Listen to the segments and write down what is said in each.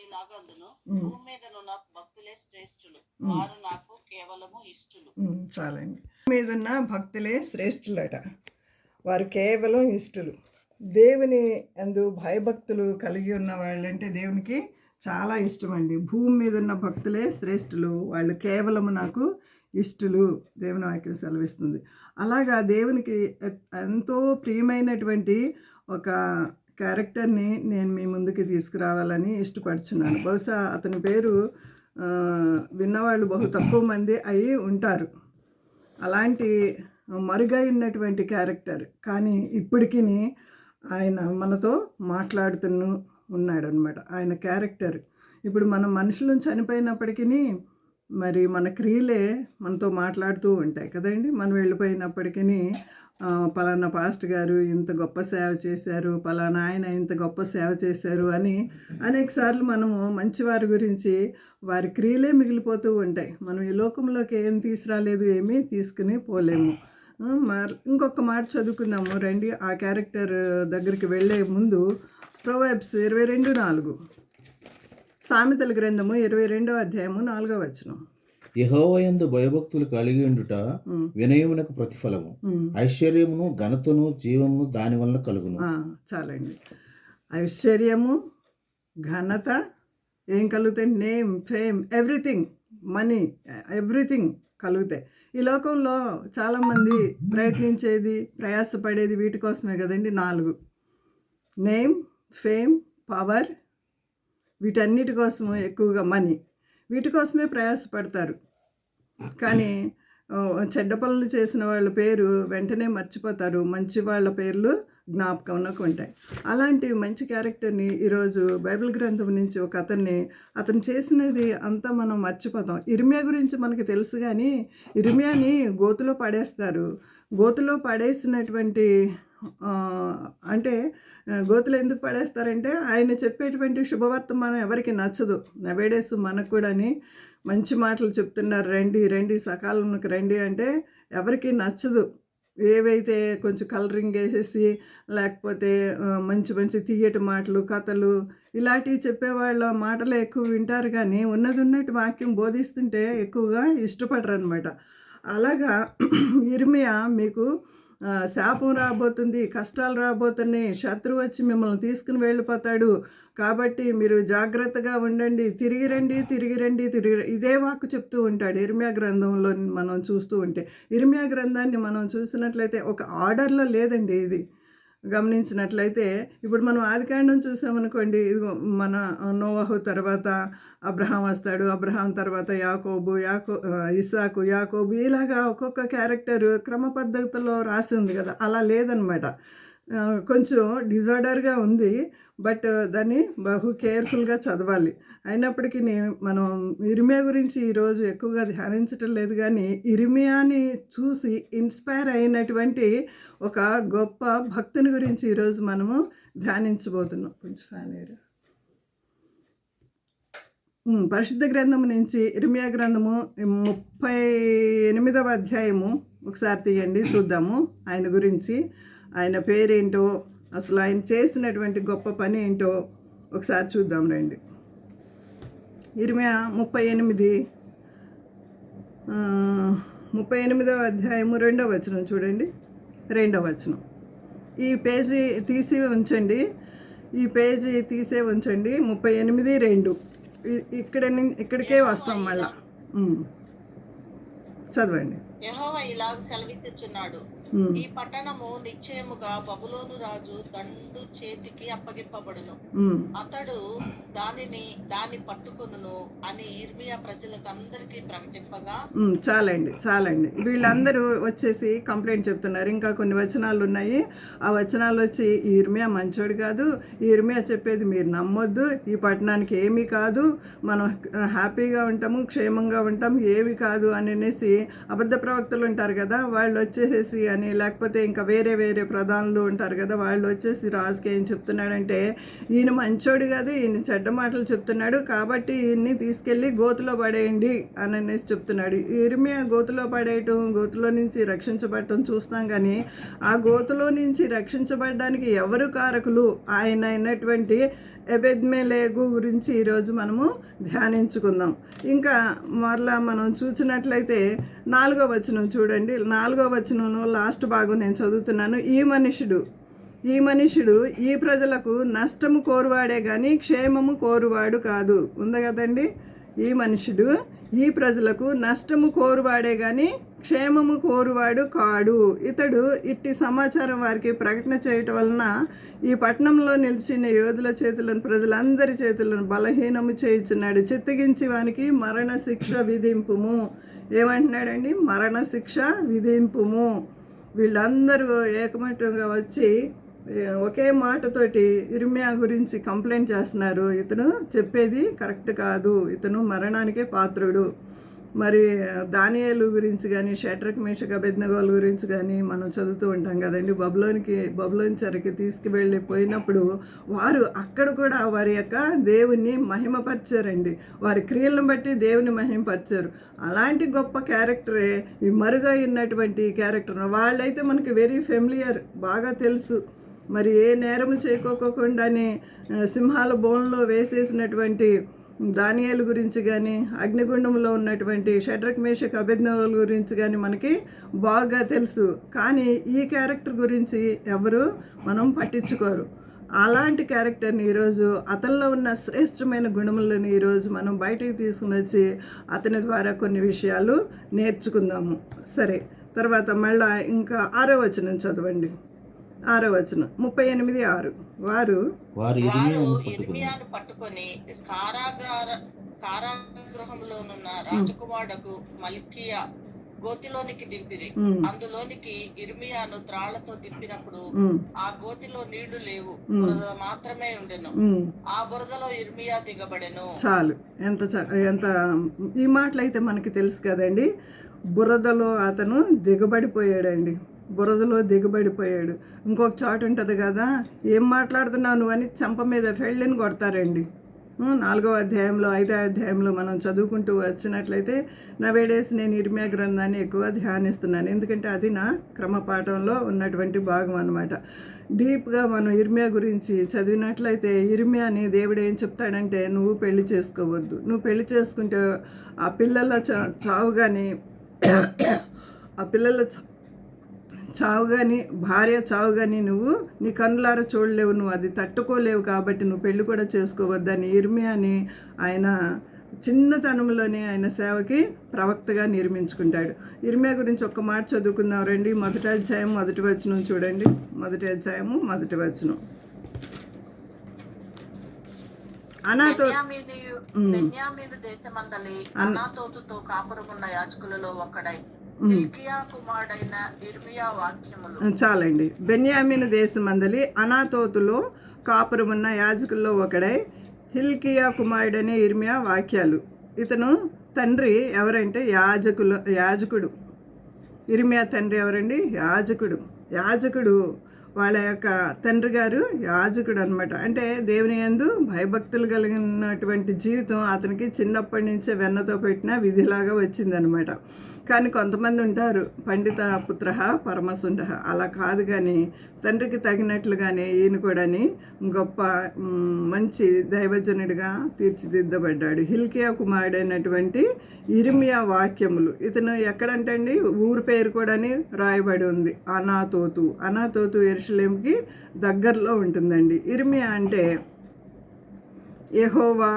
ఇలాగందును, ఉమ్, భూమి మీదనున్న భక్తులే శ్రేష్ఠులు, వారు నాకు కేవలము ఇష్టలు. చాలండి. మీదున్న భక్తులే శ్రేష్ఠులట, వారు కేవలం ఇష్టలు. దేవుని అందు భయభక్తులు కలిగి ఉన్న వాళ్ళంటే దేవునికి చాలా ఇష్టమండి. భూమి మీద ఉన్న భక్తులే శ్రేష్ఠులు, వాళ్ళు కేవలము నాకు ఇష్టలు, దేవుని వాక్యం సెలవిస్తుంది. అలాగా దేవునికి ఎంతో ప్రియమైనటువంటి ఒక క్యారెక్టర్ని నేను మీ ముందుకి తీసుకురావాలని ఇష్టపడుచున్నాను. బహుశా అతని పేరు విన్నవాళ్ళు బహు తక్కువ మంది అయి ఉంటారు. అలాంటి మరుగైనటువంటి క్యారెక్టర్, కానీ ఇప్పటికీ ఆయన మనతో మాట్లాడుతూ ఉన్నాడనమాట. ఆయన క్యారెక్టర్ ఇప్పుడు మనం మనుషులను చనిపోయినప్పటికీ మరి మన క్రియలే మనతో మాట్లాడుతూ ఉంటాయి కదండి. మనం వెళ్ళిపోయినప్పటికీ పలానా పాస్ట్ గారు ఇంత గొప్ప సేవ చేశారు, పలానా ఆయన ఇంత గొప్ప సేవ చేశారు అని అనేకసార్లు మనము మంచివారి గురించి వారి క్రియలే మిగిలిపోతూ ఉంటాయి. మనం ఈ లోకంలోకి ఏం తీసుకురాలేదు, ఏమీ తీసుకుని పోలేము. ఇంకొక మాట చదువుకున్నాము రండి. ఆ క్యారెక్టర్ దగ్గరికి వెళ్ళే ముందు ప్రొవర్బ్స్ 22:4, సామెతల గ్రంథము 22వ అధ్యాయము 4వ వచనం. యెహోవాయందు భయభక్తులు కలిగి ఉండుట వినయమునకు ప్రతిఫలము, ఐశ్వర్యమును ఘనతను జీవమును దాని వలన కలుగును. చాలండి. ఐశ్వర్యము, ఘనత ఏం కలుగుతాయి? Name, fame, everything, money, everything కలుగుతాయి. ఈ లోకంలో చాలామంది ప్రయత్నించేది, ప్రయాసపడేది వీటి కోసమే కదండి. 4: నేమ్, ఫేమ్, పవర్, వీటన్నిటి కోసము ఎక్కువగా మనీ, వీటి కోసమే ప్రయాసపడతారు. కానీ చెడ్డ పనులు చేసిన వాళ్ళ పేరు వెంటనే మర్చిపోతారు, మంచి వాళ్ళ పేర్లు జ్ఞాపకంలోకి ఉంటాయి. అలాంటి మంచి క్యారెక్టర్ని ఈరోజు బైబిల్ గ్రంథం నుంచి ఒక అతను చేసినది అంతా మనం మర్చిపోతాం. ఇర్మియా గురించి మనకి తెలుసు, కానీ ఇర్మియాని గోతులో పడేస్తారు. గోతులో పడేసినటువంటి అంటే గోతులు ఎందుకు పడేస్తారంటే ఆయన చెప్పేటువంటి శుభవర్తమానం ఎవరికి నచ్చదు. నవేడేస్ మనకు కూడాని మంచి మాటలు చెప్తున్నారు, రండి రండి సకాలంలోకి రండి అంటే ఎవరికి నచ్చదు. ఏవైతే కొంచెం కలరింగ్ వేసేసి లేకపోతే మంచి మంచి తీయటి మాటలు, కథలు ఇలాంటివి చెప్పేవాళ్ళ మాటలే ఎక్కువ వింటారు, కానీ ఉన్నట్టు వాక్యం బోధిస్తుంటే ఎక్కువగా ఇష్టపడరు అనమాట. అలాగా ఇర్మియా మీకు శాపం రాబోతుంది, కష్టాలు రాబోతున్నాయి, శత్రువు వచ్చి మిమ్మల్ని తీసుకుని వెళ్ళిపోతాడు, కాబట్టి మీరు జాగ్రత్తగా ఉండండి, తిరిగి రండి, ఇదే వాక్కు చెప్తూ ఉంటాడు ఇర్మియా గ్రంథంలో. మనం చూస్తూ ఉంటే ఇర్మియా గ్రంథాన్ని మనం చూసినట్లయితే ఒక ఆర్డర్లో లేదండి. ఇది గమనించినట్లయితే ఇప్పుడు మనం ఆదికాండం చూసామనుకోండి, ఇదిగో మన నోవహు తర్వాత అబ్రహాం వస్తాడు, అబ్రహాం తర్వాత యాకోబు, ఇస్సాకు, యాకోబు, ఇలాగా ఒక్కొక్క క్యారెక్టర్ క్రమ పద్ధతిలో రాసింది కదా. అలా లేదనమాట, కొంచెం డిజార్డర్గా ఉంది. బట్ దాన్ని బహు కేర్ఫుల్గా చదవాలి. అయినప్పటికీ మనం ఇర్మియా గురించి ఈరోజు ఎక్కువగా ధ్యానించటం లేదు, కానీ ఇర్మియాని చూసి ఇన్స్పైర్ అయినటువంటి ఒక గొప్ప భక్తుని గురించి ఈరోజు మనము ధ్యానించబోతున్నాం. కొంచెం ఫ్యాన్ ఏరు. పరిశుద్ధ గ్రంథము నుంచి ఇర్మియా గ్రంథము 38వ అధ్యాయము ఒకసారి తీయండి, చూద్దాము ఆయన గురించి. ఆయన పేరేంటో, అసలు ఆయన చేసినటువంటి గొప్ప పని ఏంటో ఒకసారి చూద్దాం రండి. ఇర్మియా 38వ అధ్యాయము 2వ వచనం చూడండి. 2వ వచనం. ఈ పేజీ తీసి ఉంచండి, 38:2 ఇక్కడికే వస్తాం మళ్ళా. చదవండి. యెహోవా ఇలాగ సెలవిచ్చుచున్నాడు, ఈ పట్టణము నిశ్చయముగా బబులోను రాజు దండు చేతికి అప్పగింపబడును, అతడు దాన్ని పట్టుకొనును అని ఇర్మియా ప్రజలకు అందరికీ ప్రకటింపగా. చాలండి. వీళ్ళందరూ వచ్చేసి కంప్లైంట్ చెప్తున్నారు. ఇంకా కొన్ని వచనాలు ఉన్నాయి. ఆ వచనాలు వచ్చి ఈ ఇర్మియా మంచోడు కాదు, ఈ ఇర్మియా చెప్పేది మీరు నమ్మొద్దు, ఈ పట్టణానికి ఏమీ కాదు, మనం హ్యాపీగా ఉంటాము, క్షేమంగా ఉంటాం, ఏమి కాదు అనేసి అబద్ధ ప్రవక్తలు ఉంటారు కదా, వాళ్ళు వచ్చేసేసి అని, లేకపోతే ఇంకా వేరే ప్రధానులు ఉంటారు కదా, వాళ్ళు వచ్చేసి రాజుకి ఏం చెప్తున్నాడంటే ఈయన మంచోడు కాదు, ఈయన చెడ్డ మాటలు చెప్తున్నాడు, కాబట్టి ఈయన్ని తీసుకెళ్ళి గోతులో పడేయండి అని అనేసి చెప్తున్నాడు. ఇర్మియా గోతులో పడేయటం, గోతులో నుంచి రక్షించబడటం చూస్తాం, కానీ ఆ గోతులో నుంచి రక్షించబడడానికి ఎవరు కారకులు? ఆయన అయినటువంటి ఎబెద్మెలెగు గురించి ఈరోజు మనము ధ్యానించుకుందాం. ఇంకా మరలా మనం చూసినట్లయితే 4వ వచనం చూడండి. 4వ వచనంలో లాస్ట్ భాగం నేను చదువుతున్నాను. ఈ మనుషుడు ఈ ప్రజలకు నష్టము కోరువాడే కానీ క్షేమము కోరువాడు కాదు. ఉంది కదండి. ఈ మనుషుడు ఈ ప్రజలకు నష్టము కోరువాడే కానీ క్షేమము కోరువాడు కాడు. ఇతడు ఇట్టి సమాచారం వారికి ప్రకటన చేయటం వలన ఈ పట్టణంలో నిలిచిన యోధుల చేతులను ప్రజలందరి చేతులను బలహీనము చేయుచున్నాడు. చిత్తగించి వానికి మరణ శిక్ష విధింపుము. ఏమంటున్నాడండి? మరణ శిక్ష విధింపుము. వీళ్ళందరూ ఏకమట్టుగా వచ్చి ఒకే మాటతోటి ఇర్మియా గురించి కంప్లైంట్ చేస్తున్నారు. ఇతను చెప్పేది కరెక్ట్ కాదు, ఇతను మరణానికే పాత్రుడు. మరి దానియేలు గురించి కానీ షడ్రక్ మేషక్ అబేద్నెగోల గురించి కానీ మనం చదువుతూ ఉంటాం కదండి. బబులోని చెరకి తీసుకువెళ్ళిపోయినప్పుడు వారు అక్కడ కూడా వారి యొక్క దేవుణ్ణి మహిమపరిచారండి. వారి క్రియలను బట్టి దేవుని మహిమపరిచారు. అలాంటి గొప్ప క్యారెక్టరే ఈ మరుగా ఉన్నటువంటి క్యారెక్టర్. వాళ్ళైతే మనకి వెరీ ఫెమిలియర్, బాగా తెలుసు. మరి ఏ నేరము చేయకోకుండానే సింహాల బోన్లో వేసేసినటువంటి దానియేలు గురించి కానీ అగ్నిగుండంలో ఉన్నటువంటి షడ్రక్ మేషక్ అబేద్నెగోల గురించి కానీ మనకి బాగా తెలుసు. కానీ ఈ క్యారెక్టర్ గురించి ఎవరు మనం పట్టించుకోరు. అలాంటి క్యారెక్టర్ని ఈరోజు అతనిలో ఉన్న శ్రేష్టమైన గుణములను ఈరోజు మనం బయటికి తీసుకుని వచ్చి అతని ద్వారా కొన్ని విషయాలు నేర్చుకుందాము. సరే, తర్వాత మళ్ళా ఇంకా 6వ వచనం చదవండి. 6వ వచనం 38:6. వారు ఇర్మియాను పట్టుకొని కారాగృహంలోనున్న రాజకుమారుడకు మల్కియా గోతిలోనికి దింపిరి. అందులోనికి ఇర్మియాను త్రాళ్లతో దింపినప్పుడు ఆ గోతిలో నీళ్లు లేవు, బురద మాత్రమే ఉండెను. ఆ బురదలో ఇర్మియా దిగబడెను. చాలు. ఎంత ఈ మాటలైతే మనకి తెలుసు కదండి. బురదలో అతను దిగబడిపోయాడండి. బురదలో దిగబడిపోయాడు. ఇంకొక చోటు ఉంటుంది కదా, ఏం మాట్లాడుతున్నావు నువ్వు అని చెంప మీద ఫెళ్ళని కొడతారండి. 4వ అధ్యాయంలో 5వ అధ్యాయంలో మనం చదువుకుంటూ వచ్చినట్లయితే నవేడేస్ నేను ఇర్మియా గ్రంథాన్ని ఎక్కువ ధ్యానిస్తున్నాను. ఎందుకంటే అది నా క్రమపాఠంలో ఉన్నటువంటి భాగం అన్నమాట. డీప్గా మనం ఇర్మియా గురించి చదివినట్లయితే ఇర్మియాని దేవుడు ఏం చెప్తాడంటే, నువ్వు పెళ్లి చేసుకోవద్దు, నువ్వు పెళ్లి చేసుకుంటే ఆ పిల్లల చావు కానీ చావు కానీ భార్య చావు కానీ నువ్వు నీ కన్నులారా చూడలేవు, నువ్వు అది తట్టుకోలేవు, కాబట్టి నువ్వు పెళ్లి కూడా చేసుకోవద్దని ఇర్మియాని ఆయన చిన్నతనంలోనే ఆయన సేవకి ప్రవక్తగా నిర్మించుకుంటాడు. ఇర్మియా గురించి ఒక్క మాట చదువుకుందాం రండి. 1వ అధ్యాయం 1వ వచనం చూడండి. 1వ అధ్యాయము 1వ వచనం. బెన్యామీను దేశమందలి అనాతోతుతో కాపురమున్న యాజకులలో ఒకడై హిల్కీయా కుమారుడైన ఇర్మియా వాక్యములు. చాలండి. బెన్యామీను దేశమందలి అనాతోతులో కాపురమున్న యాజకుల్లో ఒకడై హిల్కీయా కుమారుడనే ఇర్మియా వాక్యాలు. ఇతను తండ్రి ఎవరంటే యాజకుడు. ఇర్మియా తండ్రి ఎవరండి? యాజకుడు. వాళ్ళ యొక్క తండ్రి గారు యాజకుడు అనమాట. అంటే దేవుని యందు భయభక్తులు కలిగినటువంటి జీవితం అతనికి చిన్నప్పటి నుంచే వెన్నతో పెట్టిన విధిలాగా వచ్చిందనమాట. కానీ కొంతమంది ఉంటారు, పండిత పుత్ర పరమసుండ, అలా కాదు. కానీ తండ్రికి తగినట్లుగానే ఈయన కూడాని గొప్ప మంచి దైవజనుడిగా తీర్చిదిద్దబడ్డాడు. హిల్కియా కుమారుడైనటువంటి ఇర్మియా వాక్యములు. ఇతను ఎక్కడంటండి, ఊరు పేరు కూడాని రాయబడి ఉంది, అనాతోతు యెరూషలేముకి దగ్గరలో ఉంటుందండి. ఇర్మియా అంటే యెహోవా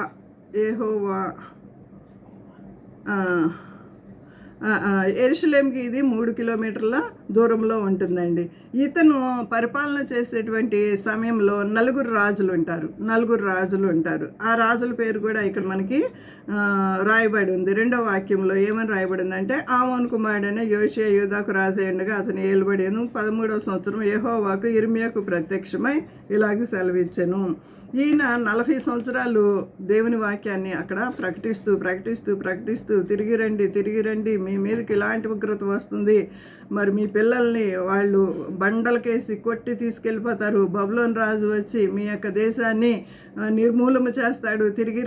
యెరూషలేముకి ఇది 3 కిలోమీటర్ల దూరంలో ఉంటుందండి. ఇతను పరిపాలన చేసేటువంటి సమయంలో 4 రాజులు ఉంటారు. ఆ రాజుల పేరు కూడా ఇక్కడ మనకి రాయబడి ఉంది. 2వ వాక్యంలో ఏమని రాయబడి ఉందంటే, ఆమోను కుమారుడైన యోషియా యూదాకు రాజై ఉండగా అతను ఏలుబడేను 13వ సంవత్సరం యెహోవాకు ఇర్మియాకు ప్రత్యక్షమై ఇలాగ సెలవిచ్చెను. ఈయన 40 సంవత్సరాలు దేవుని వాక్యాన్ని అక్కడ ప్రకటిస్తూ తిరిగి రండి, మీ మీదకి ఇలాంటి ఉగ్రత వస్తుంది, మరి మీ పిల్లల్ని వాళ్ళు బండలకేసి కొట్టి తీసుకెళ్ళిపోతారు, బబులోను రాజు వచ్చి మీ యొక్క దేశాన్ని నిర్మూలన చేస్తాడు, తిరిగి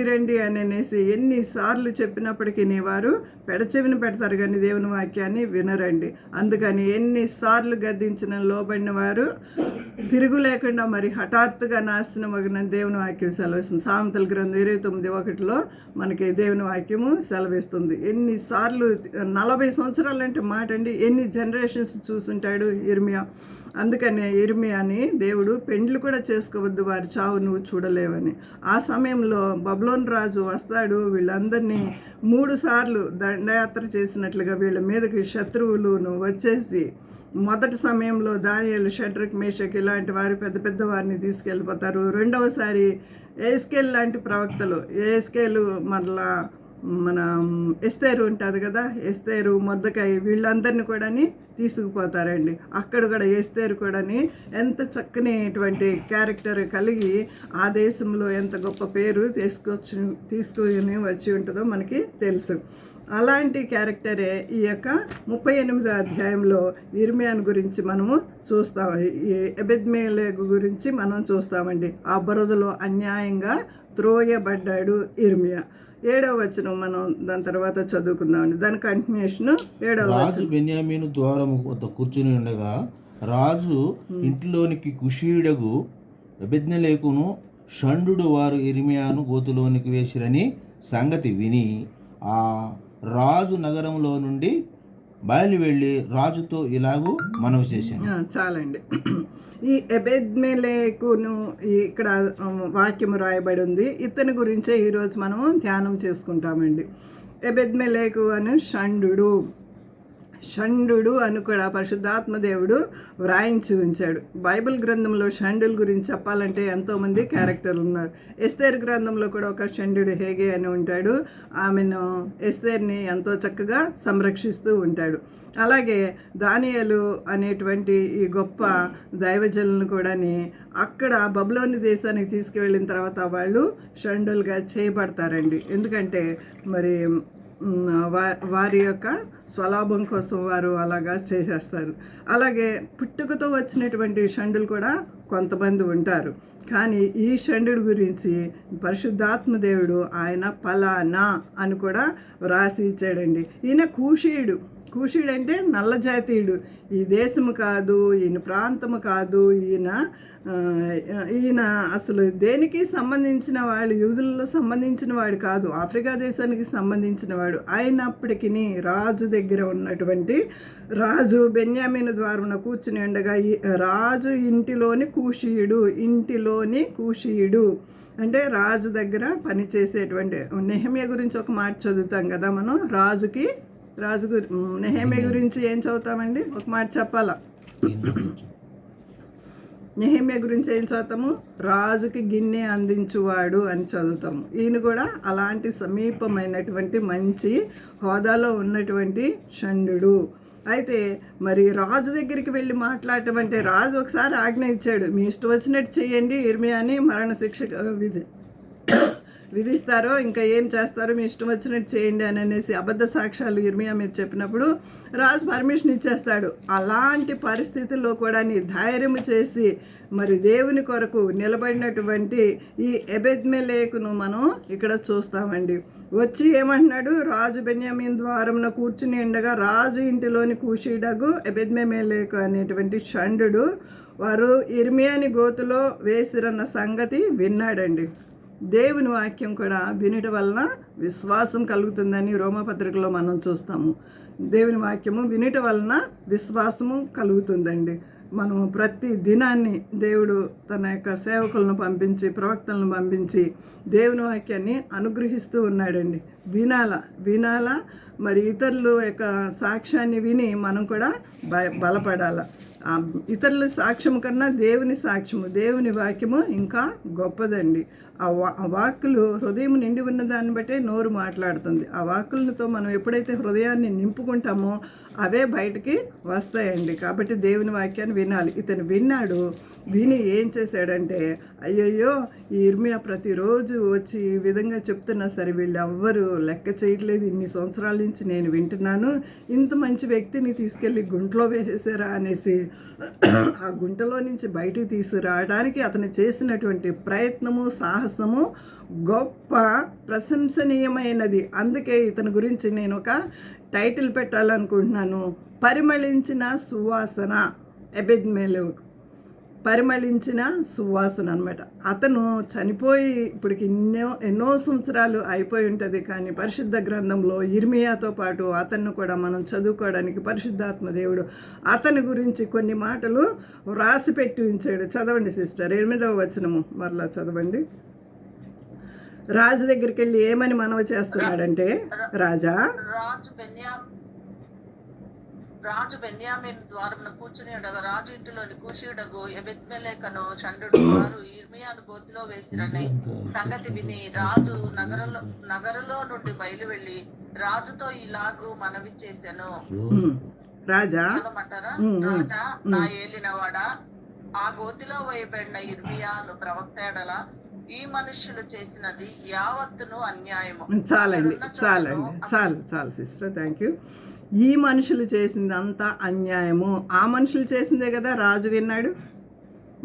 రండి అని అనేసి ఎన్నిసార్లు చెప్పినప్పటికీ వారు పెడచెవిని పెడతారు కానీ దేవుని వాక్యాన్ని వినరండి. అందుకని ఎన్నిసార్లు గద్దించిన లోబడిన వారు తిరుగు లేకుండా మరి హఠాత్తుగా నాశనం అగిన దేవుని వాక్యం సెలవిస్తుంది. సామెతల గ్రంథం 29:1 మనకి దేవుని వాక్యము సెలవిస్తుంది. ఎన్నిసార్లు 40 సంవత్సరాలు అంటే మాట అండి, ఎన్ని జనరేషన్స్ చూసుంటాడు ఇర్మియా. అందుకనే ఇర్మియాని దేవుడు పెండ్లు కూడా చేసుకోవద్దు, వారి చావు నువ్వు చూడలేవని. ఆ సమయంలో బబులోను రాజు వస్తాడు, వీళ్ళందరినీ 3 సార్లు దండయాత్ర చేసినట్లుగా వీళ్ళ మీదకి శత్రువులు వచ్చేసి మొదటి సమయంలో దానియేలు, షడ్రక్, మేషక్ ఇలాంటి వారు పెద్ద వారిని తీసుకెళ్ళిపోతారు. రెండవసారి ఎస్కేల్ లాంటి ప్రవక్తలు, ఎస్కేలు మరలా మన ఎస్తేరు ఉంటుంది కదా, ఎస్తేరు, మొర్దెకాయి వీళ్ళందరినీ కూడా తీసుకుపోతారండి. అక్కడ కూడా ఎస్తేరు కూడా ఎంత చక్కనిటువంటి క్యారెక్టర్ కలిగి ఆ దేశంలో ఎంత గొప్ప పేరు తీసుకొని వచ్చి ఉంటుందో మనకి తెలుసు. అలాంటి క్యారెక్టరే ఈ యొక్క 38వ అధ్యాయంలో ఇర్మియాను గురించి మనము చూస్తాం. ఈ ఎబెద్మెలెకు గురించి మనం చూస్తామండి. ఆ బురదలో అన్యాయంగా త్రోయబడ్డాడు ఇర్మియా. 7వ వచనం మనం దాని తర్వాత చదువుకుందామండి. దాని కంటిన్యూషన్ 7వ వచనం. రాజు బెన్యామీను ద్వారము వద్ద కూర్చుని ఉండగా రాజు ఇంటిలోనికి కుషీయుడగు ఎబెద్మెలెకును షండు వారు ఇర్మియాను గోతులోనికి వేసిరని సంగతి విని ఆ రాజు నగరంలో నుండి బయలు వెళ్ళి రాజుతో ఇలాగూ మనవి చేశాను. చాలండి. ఈ ఎబెద్మెలెకును ఇక్కడ వాక్యము రాయబడి ఉంది. ఇతని గురించే ఈరోజు మనము ధ్యానం చేసుకుంటామండి. ఎబెద్మెలెకు అని షండు అని కూడా పరిశుద్ధాత్మ దేవుడు వ్రాయించి ఉంచాడు. బైబిల్ గ్రంథంలో షండుల గురించి చెప్పాలంటే ఎంతోమంది క్యారెక్టర్లు ఉన్నారు. ఎస్తేర్ గ్రంథంలో కూడా ఒక షండు హేగే అని ఉంటాడు. ఆమెను ఎస్తేర్ని ఎంతో చక్కగా సంరక్షిస్తూ ఉంటాడు. అలాగే దానియేలు అనేటువంటి ఈ గొప్ప దైవజనులను కూడా అక్కడ బబులోని దేశానికి తీసుకువెళ్ళిన తర్వాత వాళ్ళు షండులుగా చేయబడతారండి. ఎందుకంటే మరి వారి యొక్క స్వలాభం కోసం వారు అలాగా చేసేస్తారు. అలాగే పుట్టుకతో వచ్చినటువంటి షండులు కూడా కొంతమంది ఉంటారు. కానీ ఈ షండు గురించి పరిశుద్ధాత్మ దేవుడు ఆయన ఫలానా అని కూడా వ్రాసి ఇచ్చాడండి. ఈయన కూషీయుడు అంటే నల్ల జాతీయుడు. ఈ దేశము కాదు, ఈయన ప్రాంతము కాదు, ఈయన అసలు దేనికి సంబంధించిన వాడు, యూదులలో సంబంధించిన వాడు కాదు, ఆఫ్రికా దేశానికి సంబంధించిన వాడు. అయినప్పటికీ రాజు దగ్గర ఉన్నటువంటి రాజు బెన్యామీను ద్వారమున కూర్చుని ఉండగా రాజు ఇంటిలోని కూషీయుడు అంటే రాజు దగ్గర పనిచేసేటువంటి. నెహెమ్యా గురించి ఒక మాట చదువుతాం కదా మనం. నెహెమ్యా గురించి ఏం చదువుతామండి? ఒక మాట చెప్పాలా? నెహెమ్యా గురించి ఏం చదువుతాము? రాజుకి గిన్నె అందించువాడు అని చదువుతాము. ఈయన కూడా అలాంటి సమీపమైనటువంటి మంచి హోదాలో ఉన్నటువంటి షండు. అయితే మరి రాజు దగ్గరికి వెళ్ళి మాట్లాడటం అంటే, రాజు ఒకసారి ఆజ్ఞ ఇచ్చాడు, మీ ఇష్టం వచ్చినట్టు చేయండి, ఇర్మియాని మరణశిక్ష విధిస్తారో ఇంకా ఏం చేస్తారో మీ ఇష్టం వచ్చినట్టు చేయండి అని అనేసి అబద్ధ సాక్ష్యాలు ఇర్మియా మీరు చెప్పినప్పుడు రాజు పర్మిషన్ ఇచ్చేస్తాడు. అలాంటి పరిస్థితుల్లో కూడా ధైర్యం చేసి మరి దేవుని కొరకు నిలబడినటువంటి ఈ ఎబెద్మెలెకును మనం ఇక్కడ చూస్తామండి. వచ్చి ఏమంటున్నాడు? రాజు బెన్యామీను ద్వారమున కూర్చుని ఉండగా రాజు ఇంటిలోని కూషీయుడగు ఎబెద్మెలెకు అనేటువంటి షండు వారు ఇర్మియాని గోతులో వేసిరన్న సంగతి విన్నాడండి. దేవుని వాక్యం కూడా వినటం వలన విశ్వాసం కలుగుతుందని రోమపత్రికలో మనం చూస్తాము. దేవుని వాక్యము వినటం వలన విశ్వాసము కలుగుతుందండి. మనం ప్రతి దినాన్ని దేవుడు తన యొక్క సేవకులను పంపించి, ప్రవక్తలను పంపించి దేవుని వాక్యాన్ని అనుగ్రహిస్తూ ఉన్నాడండి. వినాలా మరి ఇతరుల యొక్క సాక్ష్యాన్ని విని మనం కూడా బలపడాల. ఇతరుల సాక్ష్యం కన్నా దేవుని సాక్ష్యము, దేవుని వాక్యము ఇంకా గొప్పదండి. ఆ వాక్కులు హృదయం నిండి ఉన్న దాన్ని బట్టే నోరు మాట్లాడుతుంది. ఆ వాక్కులతో మనం ఎప్పుడైతే హృదయాన్ని నింపుకుంటామో అవే బయటికి వస్తాయండి. కాబట్టి దేవుని వాక్యాన్ని వినాలి. ఇతను విన్నాడు. విని ఏం చేశాడంటే, అయ్యయ్యో ఈ ఇర్మియా ప్రతిరోజు వచ్చి ఈ విధంగా చెప్తున్నా సరే వీళ్ళు ఎవ్వరు లెక్క చేయట్లేదు, ఇన్ని సంవత్సరాల నుంచి నేను వింటున్నాను, ఇంత మంచి వ్యక్తిని తీసుకెళ్ళి గుంటలో వేసేసారా అనేసి ఆ గుంటలో నుంచి బయటికి తీసుకురావడానికి అతను చేసినటువంటి ప్రయత్నము, సాహసము గొప్ప ప్రశంసనీయమైనది. అందుకే ఇతని గురించి నేను ఒక టైటిల్ పెట్టాలనుకుంటున్నాను, పరిమళించిన సువాసన. ఎబెద్మెలెకు పరిమళించిన సువాసన అనమాట. అతను చనిపోయి ఇప్పటికి ఎన్నో సంవత్సరాలు అయిపోయి ఉంటుంది. కానీ పరిశుద్ధ గ్రంథంలో ఇర్మియాతో పాటు అతన్ని కూడా మనం చదువుకోవడానికి పరిశుద్ధాత్మ దేవుడు అతని గురించి కొన్ని మాటలు వ్రాసి పెట్టి ఉంచాడు. చదవండి సిస్టర్, 8వ వచనము మరలా చదవండి. రాజు దగ్గరికి వెళ్ళి ఏమని మనవి చేస్తున్నాడంటే, రాజా, రాజు బెన్యామీన్ ద్వారమున కూర్చుని ఉండగా రాజు ఇంటిలోని కూషీయుడగు ఎబెద్మెలెకును షండుడు వారు ఇర్మియాను గోతిలో వేసిరని సంగతి విని రాజు నగరులో నుండి బయలు వెళ్లి రాజుతో ఇలాగు మనవి చేశాను. రాజా, రాజా నా ఏలినవాడా, ఆ గోతిలో వేయబడిన ఇర్మియాను ప్రవక్త ఈ మనుష్యులు చేసినది యావత్తును అన్యాయము. చాలు సిస్టర్, థ్యాంక్ యూ. ఈ మనుషులు చేసింది అంతా అన్యాయము. ఆ మనుషులు చేసిందే కదా రాజు విన్నాడు.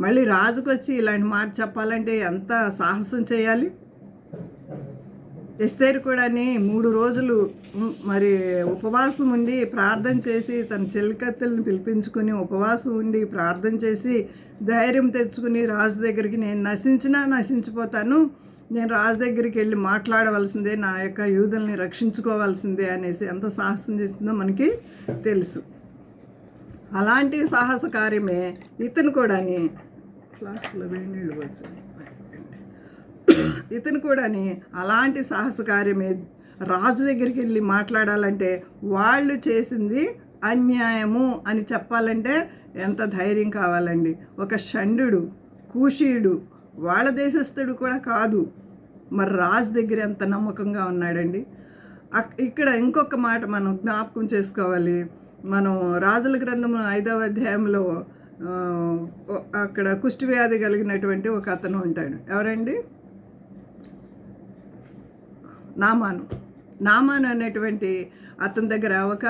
మళ్ళీ రాజుకు వచ్చి ఇలాంటి మాట చెప్పాలంటే ఎంత సాహసం చేయాలి. ఎస్తేరు కూడా 3 రోజులు మరి ఉపవాసం ఉండి ప్రార్థన చేసి తన చెలికత్తెలను పిలిపించుకుని ఉపవాసం ఉండి ప్రార్థన చేసి ధైర్యం తెచ్చుకుని రాజు దగ్గరికి, నేను నశించిపోతాను, నేను రాజు దగ్గరికి వెళ్ళి మాట్లాడవలసిందే, నా యొక్క యూదుల్ని రక్షించుకోవాల్సిందే అనేసి ఎంత సాహసం చేసిందో మనకి తెలుసు. అలాంటి సాహస కార్యమే ఇతను కూడా ఫ్లాస్క్లో వేడి నీళ్ళు పోసాను. ఇతను కూడా అలాంటి సాహస కార్యమే రాజు దగ్గరికి వెళ్ళి మాట్లాడాలంటే వాళ్ళు చేసింది అన్యాయము అని చెప్పాలంటే ఎంత ధైర్యం కావాలండి. ఒక షండు కూషీయుడు, వాళ్ళ దేశస్థుడు కూడా కాదు, మరి రాజు దగ్గర ఎంత నమ్మకంగా ఉన్నాడండి. ఇక్కడ ఇంకొక మాట మనం జ్ఞాపకం చేసుకోవాలి. మనం రాజుల గ్రంథం 5వ అధ్యాయంలో అక్కడ కుష్ఠవ్యాధి కలిగినటువంటి ఒక అతను ఉంటాడు. ఎవరండి? నామాను అనేటువంటి అతని దగ్గర ఒక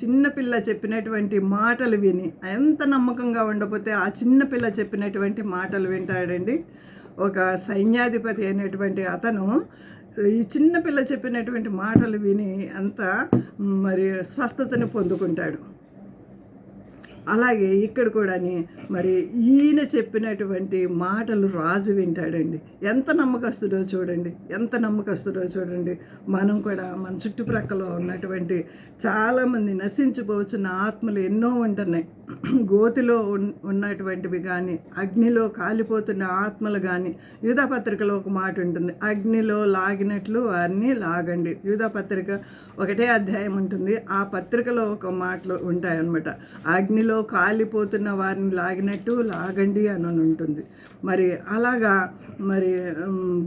చిన్న పిల్ల చెప్పినటువంటి మాటలు విని, ఎంత నమ్మకంగా ఉండకపోతే ఆ చిన్న పిల్ల చెప్పినటువంటి మాటలు వింటాడండి. ఒక సైన్యాధిపతి అయినటువంటి అతను ఈ చిన్న పిల్ల చెప్పినటువంటి మాటలు విని అంత మరి స్వస్థతను పొందుకుంటాడు. అలాగే ఇక్కడ కూడా మరి ఈయన చెప్పినటువంటి మాటలు రాజు వింటాడండి. ఎంత నమ్మకస్తుడో చూడండి. మనం కూడా మన చుట్టుప్రక్కల ఉన్నటువంటి చాలామంది నశించిపోవచ్చున్న ఆత్మలు ఎన్నో ఉంటున్నాయి. గోతిలో ఉన్నటువంటివి కానీ, అగ్నిలో కాలిపోతున్న ఆత్మలు కానీ. యూదాపత్రికలో ఒక మాట ఉంటుంది, అగ్నిలో లాగినట్లు వారిని లాగండి. యూదాపత్రిక 1వ అధ్యాయం ఉంటుంది. ఆ పత్రికలో ఒక మాటలు ఉంటాయన్నమాట. అగ్నిలో కాలిపోతున్న వారిని లాగినట్టు లాగండి అని ఉంటుంది. మరి అలాగా మరి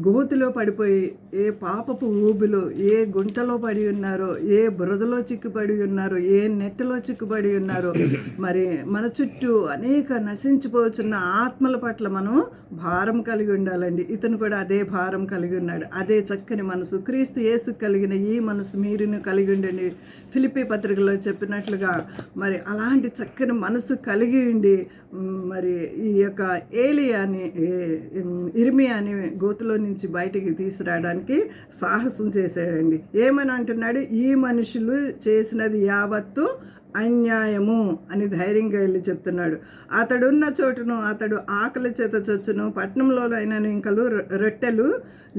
గోతిలో పడిపోయి ఏ పాపపు ఊబిలో, ఏ గుంటలో పడి ఉన్నారో, ఏ బురదలో చిక్కుపడి ఉన్నారో, ఏ నెట్టలో చిక్కుపడి ఉన్నారో, మరి మన చుట్టూ అనేక నశించిపోతున్న ఆత్మల పట్ల మనం భారం కలిగి ఉండాలండి. ఇతను కూడా అదే భారం కలిగి ఉన్నాడు. అదే చక్కని మనసు, క్రీస్తు యేసు కలిగిన ఈ మనసు మీరును కలిగి ఉండండి. ఫిలిప్పీ పత్రికలో చెప్పినట్లుగా మరి అలాంటి చక్కని మనసు కలిగి ఉండి మరి ఈ యొక్క ఏలియాని, ఇర్మియాని గోతులో నుంచి బయటికి తీసుకురావడానికి సాహసం చేశాడండి. ఏమని అంటున్నాడు? ఈ మనుషులు చేసినది యావత్తు అన్యాయము అని ధైర్యంగా వెళ్ళి చెప్తున్నాడు. అతడున్న చోటును అతడు ఆకలి చేత చచ్చును, పట్టణంలోనైనా ఇంకలు రొట్టెలు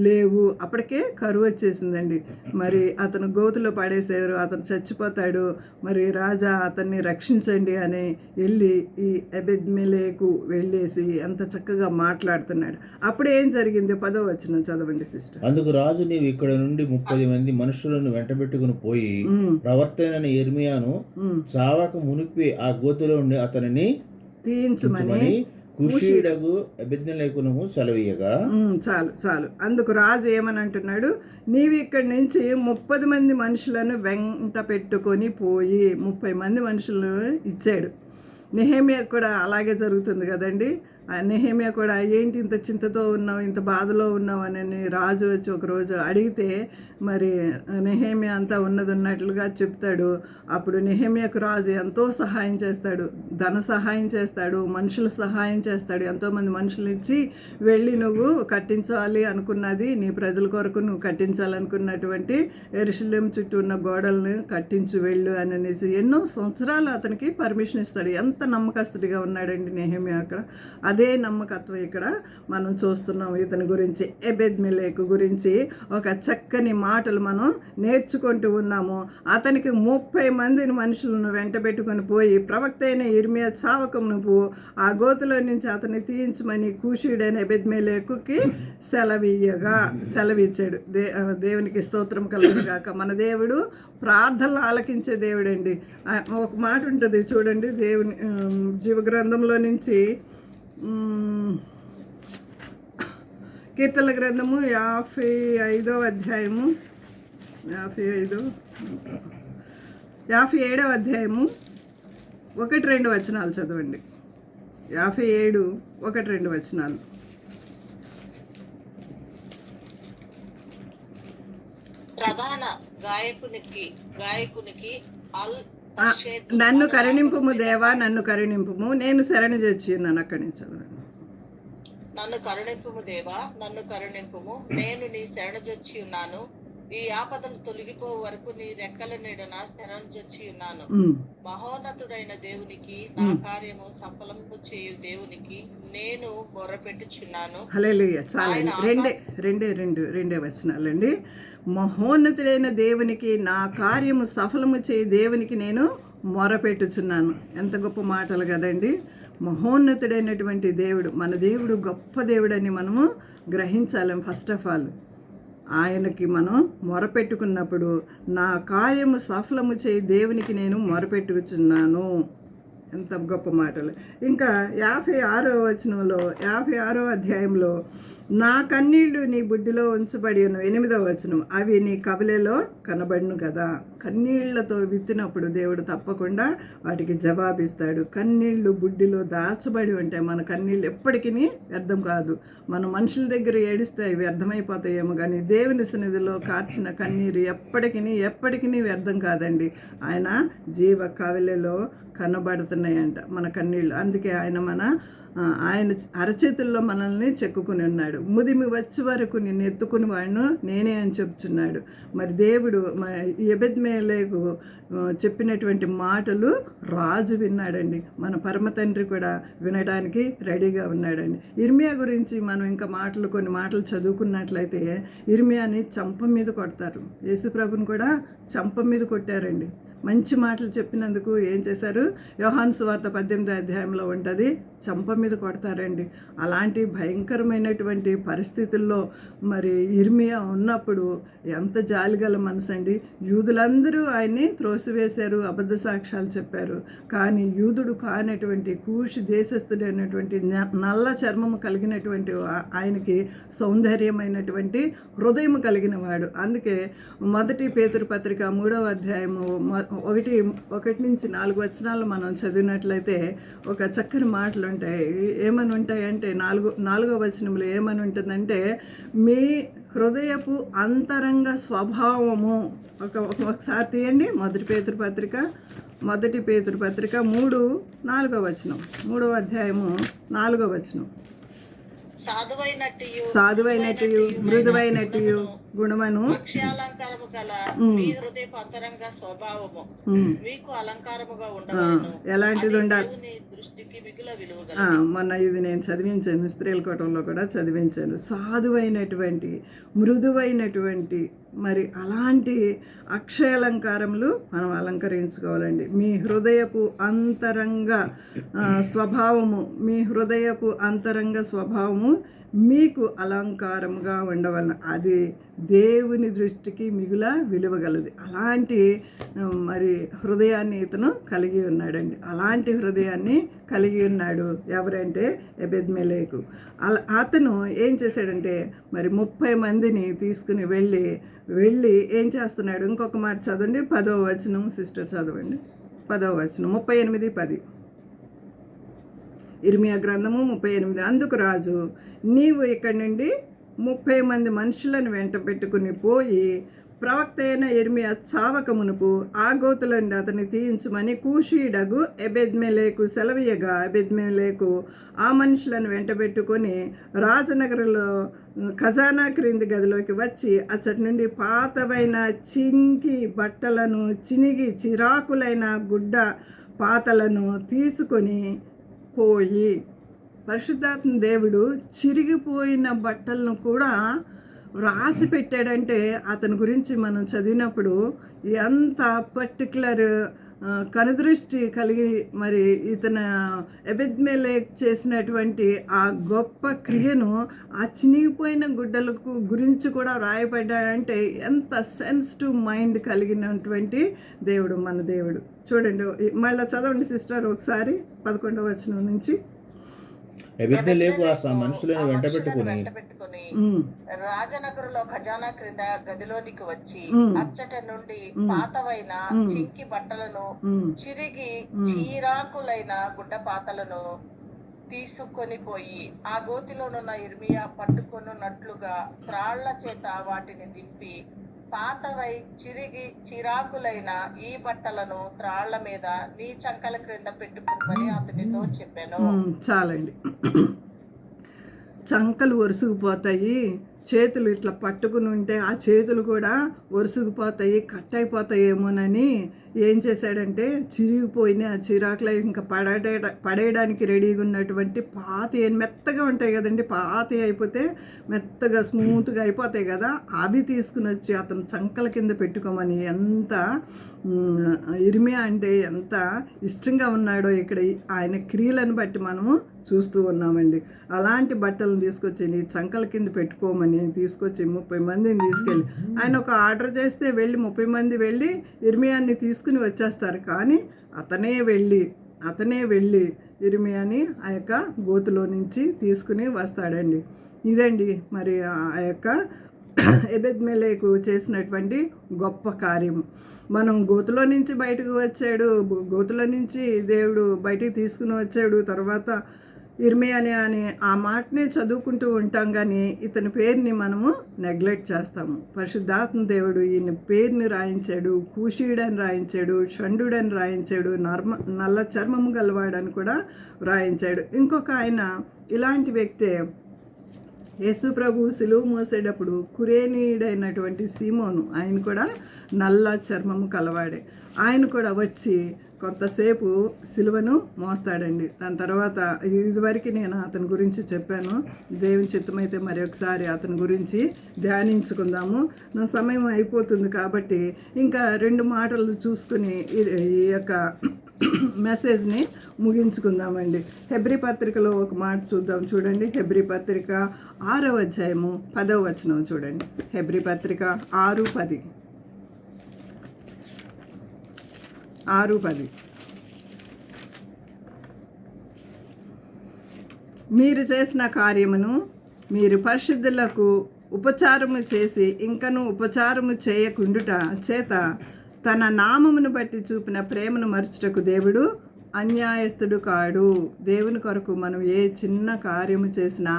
లేవు. అప్పటికే కరువు వచ్చేసిందండి. మరి అతను గోతులో పడేసారు, అతను చచ్చిపోతాడు. మరి రాజా అతన్ని రక్షించండి అని వెళ్ళి ఈ ఎబెద్మెలెకు వెళ్ళేసి ఎంత చక్కగా మాట్లాడుతున్నాడు. అప్పుడు ఏం జరిగింది? 10వ వచనం చదవండి సిస్టర్. అందుకు రాజు, నీవు ఇక్కడ నుండి 30 మంది మనుషులను వెంటబెట్టుకుని పోయి ప్రవర్తన ఇర్మియాను చావక మునిపి ఆ గోతులో నుండి అతనిని తీయించమని కుషీయుడగు అబేద్నెలెకును సెలవీయగా. చాలు చాలు. అందుకు రాజు ఏమని అంటున్నాడు, నీవు ఇక్కడి నుంచి 30 మంది మనుషులను వెంట పెట్టుకొని పోయి 30 మంది మనుషులు ఇచ్చాడు. నెహెమ్యా కూడా అలాగే జరుగుతుంది కదండి. నెహెమ్యా కూడా ఏంటి ఇంత చింతతో ఉన్నావు, ఇంత బాధలో ఉన్నావు అని రాజు వచ్చి ఒకరోజు అడిగితే మరి నెహెమ్యా అంతా ఉన్నట్లుగా చెప్తాడు. అప్పుడు నెహెమ్యాకు రాజు ఎంతో సహాయం చేస్తాడు, ధన సహాయం చేస్తాడు, మనుషుల సహాయం చేస్తాడు. ఎంతోమంది మనుషులు ఇచ్చి వెళ్ళి నువ్వు కట్టించాలి అనుకున్నది, నీ ప్రజల కొరకు నువ్వు కట్టించాలనుకున్నటువంటి యెరూషలేం చుట్టూ ఉన్న గోడలను కట్టించు వెళ్ళు అని అనేసి ఎన్నో సంవత్సరాలు అతనికి పర్మిషన్ ఇస్తాడు. ఎంత నమ్మకస్తుడిగా ఉన్నాడండి నెహెమ్యా అక్కడ. అదే నమ్మకత్వం ఇక్కడ మనం చూస్తున్నాం. ఇతని గురించి, ఎబెద్మెలెకు గురించి ఒక చక్కని మాటలు మనం నేర్చుకుంటూ ఉన్నాము. అతనికి 30 మందిని మనుషులను వెంటబెట్టుకొని పోయి ప్రవక్త అయిన ఇర్మియా చావకం నువ్వు ఆ గోతులో నుంచి అతన్ని తీయించమని కూషీయుడైన ఎబెద్మెలెకుకి సెలవిచ్చాడు. దేవునికి స్తోత్రం కలుగును గాక. మన దేవుడు ప్రార్థనలు ఆలకించే దేవుడండి. ఒక మాట ఉంటుంది చూడండి, దేవుని జీవగ్రంథంలో నుంచి కీర్తనల గ్రంథము 55వ అధ్యాయము 57వ అధ్యాయము 1-2 వచనాలు చదవండి. 57 1-2 వచనాలు. ప్రధాన గాయకునికి నన్ను కరుణింపుము దేవా, నన్ను కరుణింపుము, నేను శరణు చేర్చి ఉన్నాను. అక్కడి నుంచి చదవండి. నన్ను కరుణింపుము దేవా, నన్ను కరుణింపుము, నేను నీ శరణుజొచ్చి ఉన్నాను. ఈ ఆపదలు తొలగిపో వరకు నీ రెక్కల నీడన శరణుజొచ్చి ఉన్నాను. మహోన్నతుడైన దేవునికి, నా కార్యము సఫలము చేయు దేవునికి నేను మొరపెట్టుచున్నాను. హల్లెలూయా. చాలండి. రెండే వచనాలండి. మహోన్నతుడైన దేవునికి, నా కార్యము సఫలము చేయి దేవునికి నేను మొరపెట్టుచున్నాను. ఎంత గొప్ప మాటలు కదండి. మహోన్నతుడైనటువంటి దేవుడు, మన దేవుడు గొప్ప దేవుడని మనము గ్రహించాలి. ఫస్ట్ ఆఫ్ ఆల్ ఆయనకి మనం మొరపెట్టుకున్నప్పుడు, నా కార్యము సఫలము చేయి దేవునికి నేను మొరపెట్టుకుచున్నాను. ఎంత గొప్ప మాటలు. ఇంకా 56వ వచనంలో, 56వ అధ్యాయంలో, నా కన్నీళ్లు నీ బుడ్డిలో ఉంచబడి ఉన్న 8వ వచనం, అవి నీ కబలెలో కనబడును కదా. కన్నీళ్లతో విత్తినప్పుడు దేవుడు తప్పకుండా వాటికి జవాబిస్తాడు. కన్నీళ్లు బుడ్డిలో దాచబడి ఉంటాయి. మన కన్నీళ్ళు ఎప్పటికీ వ్యర్థం కాదు. మన మనుషుల దగ్గర ఏడిస్తే అవి వ్యర్థమైపోతాయేమో, కానీ దేవుని సన్నిధిలో కార్చిన కన్నీరు ఎప్పటికీ వ్యర్థం కాదండి. ఆయన జీవ కవలెలో కనబడుతున్నాయంట మన కన్నీళ్ళు. అందుకే ఆయన అరచేతుల్లో మనల్ని చెక్కుకుని ఉన్నాడు. ముదిమి వచ్చే వరకు నిన్ను ఎత్తుకుని వాడిను నేనే అని చెప్తున్నాడు. మరి దేవుడు ఎబెద్మెలెకు చెప్పినటువంటి మాటలు రాజు విన్నాడండి. మన పరమ తండ్రి కూడా వినడానికి రెడీగా ఉన్నాడండి. ఇర్మియా గురించి మనం ఇంకా కొన్ని మాటలు చదువుకున్నట్లయితే, ఇర్మియాని చంప మీద కొడతారు. యేసుప్రభుని కూడా చంప మీద కొట్టారండి. మంచి మాటలు చెప్పినందుకు ఏం చేశారు? యోహాను సువార్త 18వ అధ్యాయంలో ఉంటుంది, చంప మీద కొడతారండి. అలాంటి భయంకరమైనటువంటి పరిస్థితుల్లో మరి ఇర్మియా ఉన్నప్పుడు ఎంత జాలిగల మనసు అండి. యూదులందరూ ఆయన్ని త్రోసివేశారు, అబద్ధ సాక్ష్యాలు చెప్పారు. కానీ యూదుడు కానటువంటి కూషి దేశస్థుడైనటువంటి నల్ల చర్మము కలిగినటువంటి ఆయనకి సౌందర్యమైనటువంటి హృదయం కలిగిన వాడు. అందుకే 1 పేతురు పత్రిక 3వ అధ్యాయము 1-4 వచనాలు మనం చదివినట్లయితే ఒక చక్కని మాటలు ఉంటాయి. ఏమని ఉంటాయంటే 4వ వచనంలో ఏమని ఉంటుందంటే, మీ హృదయపు అంతరంగ స్వభావము. ఒకసారి తీయండి 1 పేతురు పత్రిక 3-4 వచనం, 3వ అధ్యాయము 4వ వచనం. సాధువైనట్టు మృదువైనట్టు గుణమను అలంకారము గల మీ హృదయపు అంతరంగ స్వభావము మీకు అలంకారముగా ఉండవలెను. ఎలాంటిది ఉండాలి? దృష్టికి మిగుల విలువ. మొన్న ఇది నేను చదివించాను, స్త్రీల కోటంలో కూడా చదివించాను. సాధువైనటువంటి మృదువైనటువంటి మరి అలాంటి అక్షయాలంకారములు మనం అలంకరించుకోవాలండి. మీ హృదయపు అంతరంగ స్వభావము మీకు అలంకారముగా ఉండవలన, అది దేవుని దృష్టికి మిగుల విలువగలది. అలాంటి మరి హృదయాన్ని ఇతను కలిగి ఉన్నాడండి. అలాంటి హృదయాన్ని కలిగి ఉన్నాడు. ఎవరంటే ఎబెద్మెలెకు. అతను ఏం చేశాడంటే మరి 30 మందిని తీసుకుని వెళ్ళి ఏం చేస్తున్నాడు? ఇంకొక మాట చదవండి, 10వ వచనం సిస్టర్ చదవండి. 10వ వచనం 38:10 ఇర్మియా గ్రంథము 38. అందుకు రాజు, నీవు ఇక్కడి నుండి 30 మంది మనుషులను వెంట పెట్టుకుని పోయి ప్రవక్త అయిన ఇర్మియా చావక మునుపు ఆ గోతుల నుండి అతన్ని తీయించమని కూషీయుడగు ఎబెద్మెలెకు సెలవీయగా, ఎబెద్మెలెకు ఆ మనుషులను వెంట పెట్టుకొని రాజనగరంలో ఖజానా క్రింది గదిలోకి వచ్చి అచ్చటి నుండి పాతవైన చింకి బట్టలను, చినిగి చిరాకులైన గుడ్డ పాతలను తీసుకొని పోయి, పరిశుద్ధాత్మ దేవుడు చిరిగిపోయిన బట్టలను కూడా రాసి పెట్టాడంటే అతని గురించి మనం చదివినప్పుడు ఎంత పర్టికులర్ కనుదృష్టి కలిగి మరి ఇతను ఎబెద్మెలెకు చేసినటువంటి ఆ గొప్ప క్రియను ఆ చినిగిపోయిన గుడ్డలకు గురించి కూడా రాయబడ్డాడంటే ఎంత సెన్సిటివ్ మైండ్ కలిగినటువంటి దేవుడు మన దేవుడు. చూడండి, మళ్ళీ చదవండి సిస్టర్ ఒకసారి 11వ వచనం నుంచి. ఎబెద్మెలెకు ఆ మనుషులను వెంట పెట్టుకుని రాజనగరులో ఖజానా క్రింద గదిలోనికి వచ్చి అచ్చట నుండి పాతవైన చింకి బట్టలను, చిరిగి చీరాకులైన గుడ్డ పాతలను తీసుకొని పోయి ఆ గోతిలోనున్న ఇర్మియా పట్టుకొనున్నట్లుగా త్రాళ్ల చేత వాటిని దింపి, పాతవై చిరిగి చిరాకులైన ఈ బట్టలను త్రాళ్ల మీద నీ చంకల క్రింద పెట్టుకుని అతనితో చెప్పాను. చాలండి. చంకలు ఒరుసుకుపోతాయి, చేతులు ఇట్లా పట్టుకుని ఉంటే ఆ చేతులు కూడా ఒరుసుకుపోతాయి, కట్ అయిపోతాయేమోనని ఏం చేశాడంటే చిరిగిపోయిన ఆ చిరాకులు ఇంకా పడేయడానికి రెడీగా ఉన్నటువంటి మెత్తగా ఉంటాయి కదండి, పాత అయిపోతే మెత్తగా స్మూత్గా అయిపోతాయి కదా, అవి తీసుకుని వచ్చి అతను చంకల కింద పెట్టుకోమని ఎంత ఇర్మియా అంటే ఎంత ఇష్టంగా ఉన్నాడో ఇక్కడ ఆయన క్రియలను బట్టి మనము చూస్తూ ఉన్నామండి. అలాంటి బట్టలను తీసుకొచ్చి నీ చంకల కింద పెట్టుకోమని తీసుకొచ్చి 30 మందిని తీసుకెళ్ళి, ఆయన ఒక ఆర్డర్ చేస్తే 30 మంది వెళ్ళి ఇర్మియాని తీసుకుని వచ్చేస్తారు. కానీ అతనే వెళ్ళి ఇర్మియాని ఆ యొక్క గోతులో నుంచి తీసుకుని వస్తాడండి. ఇదండి మరి ఆ యొక్క ఎబెద్మెలెకు చేసినటువంటి గొప్ప కార్యం. మనం గోతులో నుంచి బయటకు వచ్చాడు, గోతులో నుంచి దేవుడు బయటికి తీసుకుని వచ్చాడు. తర్వాత ఇర్మియా అని ఆ మాటనే చదువుకుంటూ ఉంటాం, కానీ ఇతని పేరుని మనము నెగ్లెక్ట్ చేస్తాము. పరిశుద్ధాత్మ దేవుడు ఈయన పేరుని రాయించాడు, కూషీయుడని రాయించాడు, షండుడని రాయించాడు, నల్ల చర్మము గలవాడని కూడా రాయించాడు. ఇంకొక ఆయన ఇలాంటి వ్యక్తే, యేసు ప్రభు సిలువ మోసేటప్పుడు కురేనీయుడైనటువంటి సీమోను, ఆయన కూడా నల్ల చర్మము కలవాడే. ఆయన కూడా వచ్చి కొంతసేపు సిలువను మోస్తాడండి. దాని తర్వాత ఇదివరకు నేను అతని గురించి చెప్పాను. దేవుని చిత్తమైతే మరి ఒకసారి అతని గురించి ధ్యానించుకుందాము. నా సమయం అయిపోతుంది కాబట్టి ఇంకా 2 మాటలు చూసుకుని ఈ యొక్క మెసేజ్ని ముగించుకుందామండి. హెబ్రీ పత్రికలో ఒక మాట చూద్దాం. చూడండి, హెబ్రీ పత్రిక 6వ అధ్యాయము 10వ వచనం చూడండి. హెబ్రీ పత్రిక 6:10. మీరు చేసిన కార్యమును మీరు పరిశుద్ధులకు ఉపచారము చేసి ఇంకను ఉపచారము చేయకుండుట చేత తన నామమును బట్టి చూపిన ప్రేమను మరచుటకు దేవుడు అన్యాయస్తుడు కాడు. దేవుని కొరకు మనం ఏ చిన్న కార్యము చేసినా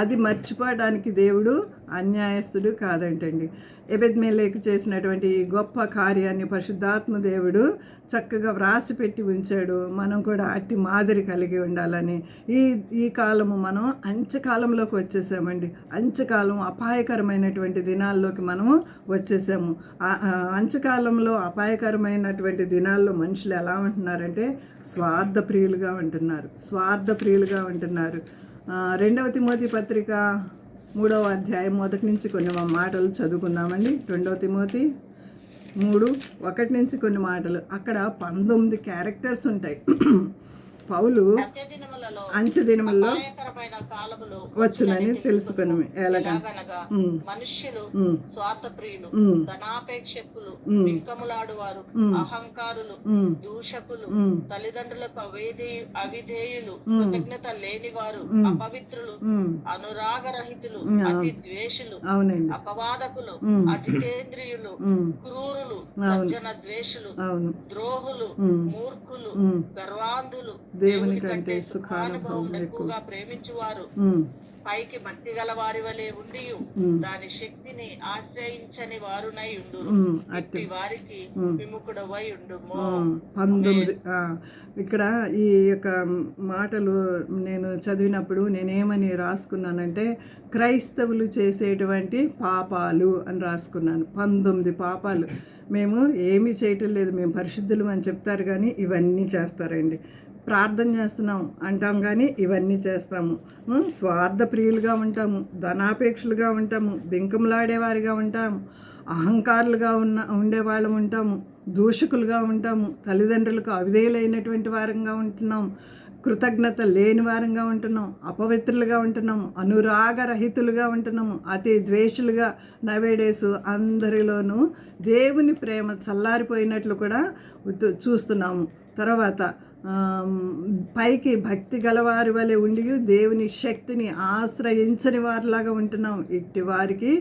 అది మర్చిపోవడానికి దేవుడు అన్యాయస్తుడు కాదంటండి. ఎబెద్మెలెకు చేసినటువంటి ఈ గొప్ప కార్యాన్ని పరిశుద్ధాత్మ దేవుడు చక్కగా వ్రాసి పెట్టి ఉంచాడు. మనం కూడా అట్టి మాదిరి కలిగి ఉండాలని. ఈ కాలము మనం అంత్యకాలంలోకి వచ్చేసామండి. అంత్యకాలం అపాయకరమైనటువంటి దినాల్లోకి మనము వచ్చేసాము. అంత్యకాలంలో అపాయకరమైనటువంటి దినాల్లో మనుషులు ఎలా ఉంటున్నారంటే స్వార్థప్రియులుగా ఉంటున్నారు. 2వ తిమోతి పత్రిక 3వ అధ్యాయం 1 నుంచి కొన్ని మాటలు చదువుకుందామండి. 2వ తిమోతి 3:1 నుంచి కొన్ని మాటలు. అక్కడ 19 క్యారెక్టర్స్ ఉంటాయి. పౌలు అంత్యదినముల అంచె దినములలో అపాయకరమైన కాలములు వచ్చునని తెలుసుకొని ఎలాగనగా ఎలాగనగా మనుష్యులు ఉమ్, స్వార్థప్రియులు, ఉమ్, ధనాపేక్షకులు, ఉమ్, బింకములాడువారు, ఉమ్, అహంకారులు, ఉమ్, దూషకులు, ఉమ్, తల్లిదండ్రులకు అవిధేయులు, ఉమ్, కృతజ్ఞత లేనివారు, ఉమ్, అపవిత్రులు, ఉమ్, అనురాగరహితులు, ఉమ్, అతి ద్వేషులు, అవునండి. అపవాదకులు, ఉమ్, అజితేంద్రియులు, ఉమ్, క్రూరులు, అవును, సజ్జన ద్వేషులు, అవును, ద్రోహులు, ఉమ్, మూర్ఖులు, ఉమ్, గర్వాంధులు, దేవుని దేవుని కంటే కంటే సుఖానుభవం సుఖానుభవం ఎక్కువ. ఎక్కువగా ప్రేమించువారు, ఉమ్, పైకి భక్తి గల వారి వలె ఉండి ఉమ్, దాని శక్తిని ఆశ్రయించని వారునై ఉండురు. అట్టి ఇట్టి వారికి విముఖుడవై ఉండుము. 19 ఇక్కడ ఈ యొక్క మాటలు నేను చదివినప్పుడు నేనేమని రాసుకున్నానంటే క్రైస్తవులు చేసేటువంటి పాపాలు అని రాసుకున్నాను. 19 పాపాలు. మేము ఏమీ చేయటం లేదు, మేము పరిశుద్ధులు అని చెప్తారు కానీ ఇవన్నీ చేస్తారండి. ప్రార్థన చేస్తున్నాం అంటాం కానీ ఇవన్నీ చేస్తాము. స్వార్థ ప్రియులుగా ఉంటాము, ధనాపేక్షలుగా ఉంటాము, బింకములాడేవారిగా ఉంటాము, అహంకారులుగా ఉండేవాళ్ళం ఉంటాము, దూషకులుగా ఉంటాము, తల్లిదండ్రులకు అవిధేయులైనటువంటి వారంగా ఉంటున్నాం, కృతజ్ఞత లేని వారంగా ఉంటున్నాం, అపవిత్రులుగా ఉంటున్నాము, అనురాగరహితులుగా ఉంటున్నాము, అతి ద్వేషులుగా. నవేడేస్ అందరిలోనూ దేవుని ప్రేమ చల్లారిపోయినట్లు కూడా చూస్తున్నాము. తర్వాత పైకి భక్తి గలవారి వలె ఉండి దేవుని శక్తిని ఆశ్రయించని వారిలాగా ఉంటున్నాం. ఇట్టి వారికి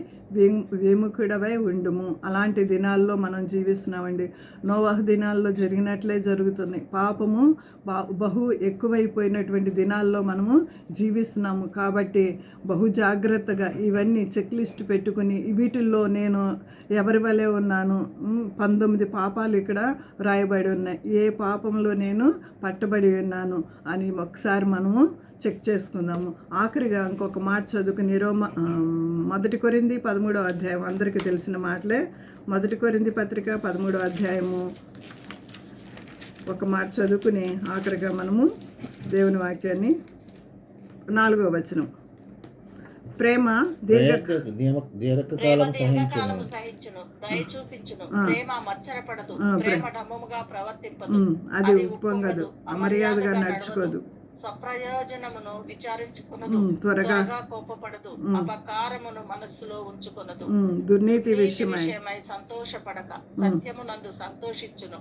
విముఖుడవై ఉండుము. అలాంటి దినాల్లో మనం జీవిస్తున్నామండి. నోవహు దినాల్లో జరిగినట్లే జరుగుతున్నాయి. పాపము బహు ఎక్కువైపోయినటువంటి దినాల్లో మనము జీవిస్తున్నాము. కాబట్టి బహు జాగ్రత్తగా ఇవన్నీ చెక్ లిస్ట్ పెట్టుకుని వీటిల్లో నేను ఎవరి వలె ఉన్నాను. 19 పాపాలు ఇక్కడ రాయబడి ఉన్నాయి. ఏ పాపంలో నేను పట్టబడి ఉన్నాను అని ఒకసారి మనము చెక్ చేసుకుందాము. ఆఖరిగా ఇంకొక మాట చదువుకుని 1 కొరింథీ 13వ అధ్యాయం అందరికీ తెలిసిన మాటలే. 1 కొరింథీ పత్రిక 13వ అధ్యాయము ఒక మాట చదువుకుని ఆఖరిగా మనము దేవుని వాక్యాన్ని 4వ వచనం. ప్రేమ దీర్ఘకాలం సహించును, దయ చూపించును, ప్రేమ మత్సరపడదు, ప్రేమ డమ్మముగా ప్రవర్తింపదు, అది ఉప్పొంగదు, అమర్యాదగా నడుచుకోదు, స్వప్రయోజనమును విచారించుకొనదు, త్వరగా కోపపడదు, అపకారమును మనస్సులో ఉంచుకొనదు, దుర్నీతి విషయమై సంతోషపడక సత్యమునందు సంతోషించును,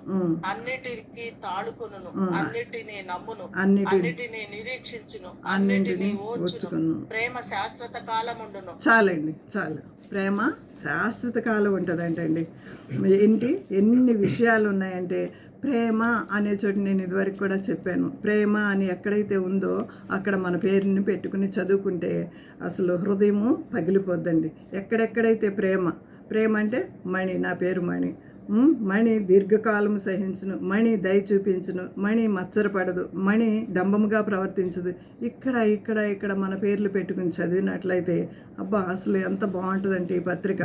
అన్నిటికి తాళుకొనును, అన్నిటిని నమ్మును, అన్నిటిని నిరీక్షించును, అన్నిటిని ఓర్చును, ప్రేమ శాశ్వత కాలముండును. చాలండి, చాలు. ప్రేమ శాశ్వత కాలం ఉంటుందంటండి. ఏంటి ఎన్ని విషయాలు ఉన్నాయంటే ప్రేమ అనే చోటు నేను ఇదివరకు కూడా చెప్పాను. ప్రేమ అని ఎక్కడైతే ఉందో అక్కడ మన పేరుని పెట్టుకుని చదువుకుంటే అసలు హృదయము పగిలిపోద్దండి. ఎక్కడెక్కడైతే ప్రేమ అంటే మణి, నా పేరు మణి. మణి దీర్ఘకాలం సహించును, మణి దయ చూపించును, మణి మత్సరపడదు, మణి డంబముగా ప్రవర్తించదు. ఇక్కడ మన పేర్లు పెట్టుకుని చదివినట్లయితే అబ్బా అసలు ఎంత బాగుంటుందంటే ఈ పత్రిక.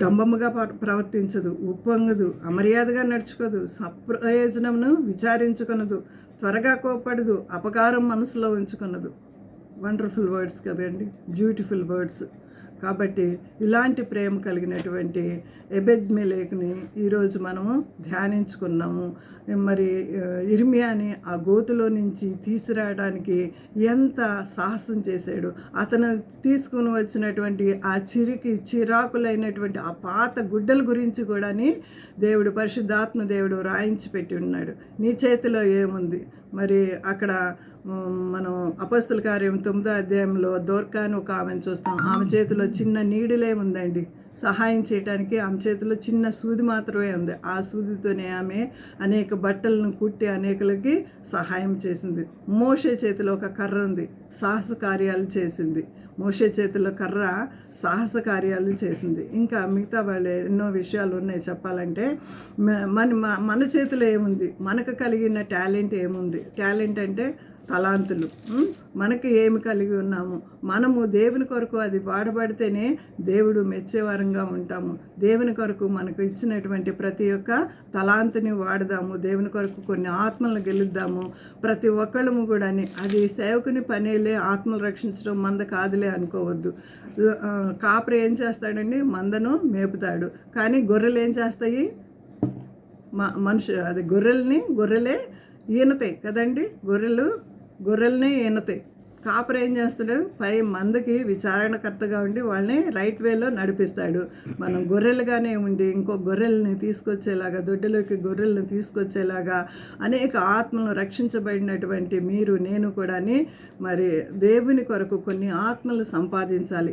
డంబముగా ప్రవర్తించదు, ఉప్పొంగదు, అమర్యాదగా నడుచుకోదు, సప్రయోజనమును విచారించుకొనదు, త్వరగా కోపడదు, అపకారం మనసులో ఉంచుకొనదు. వండర్ఫుల్ వర్డ్స్ కదండి, బ్యూటిఫుల్ వర్డ్స్. కాబట్టి ఇలాంటి ప్రేమ కలిగినటువంటి ఎబెద్మెలెకుని ఈరోజు మనము ధ్యానించుకున్నాము. మరి ఇర్మియాని ఆ గోతులో నుంచి తీసుకురావడానికి ఎంత సాహసం చేశాడు. అతను తీసుకుని వచ్చినటువంటి ఆ చిరాకులైనటువంటి ఆ పాత గుడ్డల గురించి కూడా దేవుడు పరిశుద్ధాత్మ దేవుడు రాయించి పెట్టి ఉన్నాడు. నీ చేతిలో ఏముంది? మరి అక్కడ మనం అపొస్తల కార్యం 9వ అధ్యాయంలో దోర్కా అని ఒక ఆమెను చూస్తాం. ఆమె చేతిలో చిన్న నీడిలే ఉందండి సహాయం చేయడానికి. ఆమె చేతిలో చిన్న సూది మాత్రమే ఉంది. ఆ సూదితోనే ఆమె అనేక బట్టలను కుట్టి అనేకులకి సహాయం చేసింది. మోషే చేతిలో ఒక కర్ర ఉంది, సాహస కార్యాలు చేసింది. మోషే చేతిలో కర్ర సాహస కార్యాలు చేసింది. ఇంకా మిగతా వాళ్ళు ఎన్నో విషయాలు ఉన్నాయి చెప్పాలంటే. మన చేతిలో ఏముంది? మనకు కలిగిన టాలెంట్ ఏముంది? టాలెంట్ అంటే తలాంతులు. మనకి ఏమి కలిగి ఉన్నాము? మనము దేవుని కొరకు అది వాడబడితేనే దేవుడు మెచ్చేవారంగా ఉంటాము. దేవుని కొరకు మనకు ఇచ్చినటువంటి ప్రతి ఒక్క తలాంతుని వాడదాము. దేవుని కొరకు కొన్ని ఆత్మలను గెలుద్దాము. ప్రతి ఒక్కళ్ళము కూడా అది సేవకుని పనేలే, ఆత్మలు రక్షించడం మంద కాదులే అనుకోవద్దు. కాపరి ఏం చేస్తాడండి? మందను మేపుతాడు. కానీ గొర్రెలు ఏం చేస్తాయి? గొర్రెలే ఈనతాయి కదండి. గొర్రెలు గొర్రెల్ని ఈనతాయి. కాపరి ఏం చేస్తాడు, పై మందికి విచారణకర్తగా ఉండి వాళ్ళని రైట్ వేలో నడిపిస్తాడు. మనం గొర్రెలుగానే ఉండి ఇంకో గొర్రెల్ని తీసుకొచ్చేలాగా, దొడ్డిలోకి గొర్రెల్ని తీసుకొచ్చేలాగా అనేక ఆత్మలను రక్షించబడినటువంటి మీరు నేను కూడాని మరి దేవుని కొరకు కొన్ని ఆత్మలు సంపాదించాలి.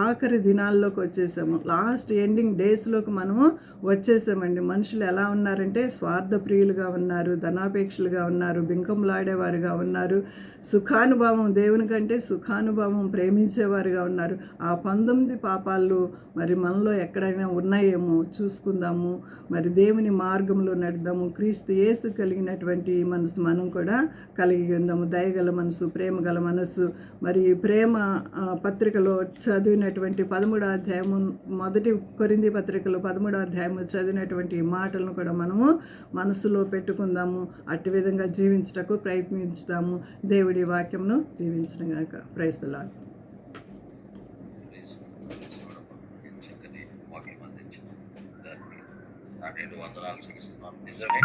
ఆఖరి దినాల్లోకి వచ్చేసాము, లాస్ట్ ఎండింగ్ డేస్లోకి మనము వచ్చేసామండి. మనుషులు ఎలా ఉన్నారంటే స్వార్థ ప్రియులుగా ఉన్నారు, ధనాపేక్షలుగా ఉన్నారు, బింకంలాడేవారుగా ఉన్నారు, సుఖానుభవం దేవుని కంటే సుఖానుభవం ప్రేమించేవారుగా ఉన్నారు. ఆ 19 పాపాలు మరి మనలో ఎక్కడైనా ఉన్నాయేమో చూసుకుందాము. మరి దేవుని మార్గంలో నడుద్దాము. క్రీస్తు యేసు కలిగినటువంటి మనసు మనం కూడా కలిగి ఉందాము. దయగల మనసు, ప్రేమగల మనసు. మరి ప్రేమ పత్రికలో చదివినటువంటి 13వ అధ్యాయము, మొదటి కొరింథీ పత్రికలో 13వ అధ్యాయము చదివినటువంటి మాటలను కూడా మనము మనసులో పెట్టుకుందాము. అట్టి విధంగా జీవించటకు ప్రయత్నించుదాము. దేవుడి వాక్యంను దీవించిన గాక. Praise the lord. చక్కని వాక్యం అందించిన దానికి వందనాలు చెల్లిస్తున్నాను. నిజమే